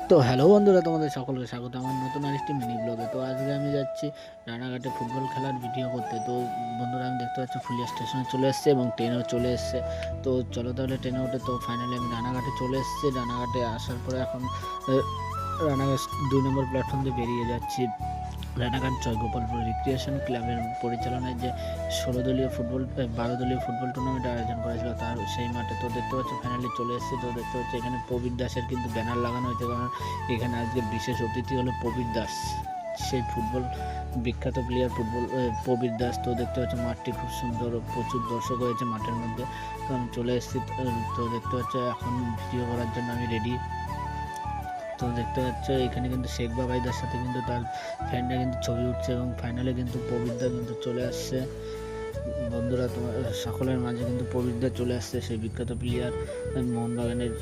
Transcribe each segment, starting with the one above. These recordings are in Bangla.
তো হ্যালো বন্ধুরা, তোমাদের সকলকে স্বাগত আমার নতুন আরেকটি মিনি ব্লগে। তো আজকে আমি যাচ্ছি রানাঘাটে ফুটবল খেলার ভিডিও করতে। তো বন্ধুরা, আমি দেখতে পাচ্ছি ফুলিয়া স্টেশনে চলে এসেছে এবং ট্রেনেও চলে এসেছে। তো চলো তাহলে ট্রেনে উঠে। তো ফাইনালি আমি রানাঘাটে চলে এসেছি। রানাঘাটে আসার পরে এখন রানাঘাট 2 নম্বর প্ল্যাটফর্ম দিয়ে বেরিয়ে যাচ্ছি। রানাঘাট জয়গোপালপুর রিক্রিয়েশন ক্লাবের পরিচালনায় যে 12 দলীয় ফুটবল টুর্নামেন্ট আয়োজন করেছিল তার সেই মাঠে। তো দেখতে পাচ্ছি ফাইনালি চলে এসেছে। তো দেখতে পাচ্ছি এখানে প্রবীর দাসের কিন্তু ব্যানার লাগানো হয়েছে, কারণ এখানে আজকে বিশেষ অতিথি হলো প্রবীর দাস, সেই বিখ্যাত প্লেয়ার প্রবীর দাস। তো দেখতে পাচ্ছি মাঠটি খুব সুন্দর, প্রচুর দর্শক হয়েছে মাঠের মধ্যে। তো আমি চলে এসেছি। তো দেখতে পাচ্ছি এখন ভিডিও করার জন্য আমি রেডি। তো দেখতে পাচ্ছ এখানে কিন্তু শেখ বাবাইদার সাথে কিন্তু তার ফ্যানরা কিন্তু ছবি উঠছে এবং ফাইনালে কিন্তু প্রবীরদা কিন্তু চলে আসছে। বন্ধুরা, তোমার সকলের মাঝে কিন্তু প্রবীরদা চলে আসছে, সেই বিখ্যাত প্লেয়ার মোহনবাগানের।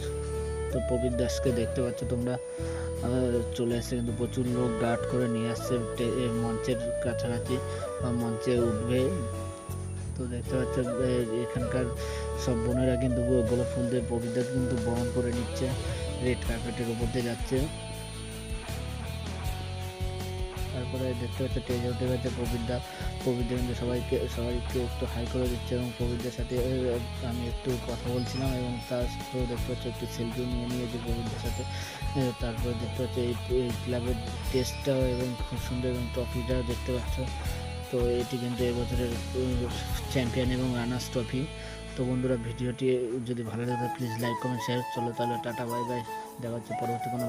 তো প্রবীর দাসকে দেখতে পাচ্ছ তোমরা, চলে আসছে কিন্তু প্রচুর লোক গার্ড করে নিয়ে আসছে মঞ্চের কাছাকাছি, মঞ্চে উঠবে। তো দেখতে পাচ্ছ এখানকার সব বোনেরা কিন্তু গোলাপ ফুল দিয়ে প্রবীরদা কিন্তু বরণ করে নিচ্ছে, রেড কার্পেটের উপর দিয়ে যাচ্ছে। তারপরে দেখতে পাচ্ছে স্টেজে উঠে গেছে প্রবীরদা কিন্তু সবাইকে একটু হাই করে দিচ্ছে এবং প্রবীরদার সাথে আমি একটু কথা বলছিলাম এবং তার সাথেও দেখতে পাচ্ছি একটু সেলফিও নিয়ে নিয়েছে প্রবীরদার সাথে। তারপরে দেখতে পাচ্ছি এই ক্লাবের টেস্টটাও এবং খুব সুন্দর, এবং ট্রফিটাও দেখতে পাচ্ছ। তো এটি কিন্তু এবছরের চ্যাম্পিয়ন এবং রানার্স ট্রফি। তো বন্ধুরা, ভিডিওটি যদি ভালো লাগে প্লিজ লাইক কমেন্ট শেয়ার। চলো তাহলে টাটা, বাই বাই, দেখা হচ্ছে পরবর্তী কোনো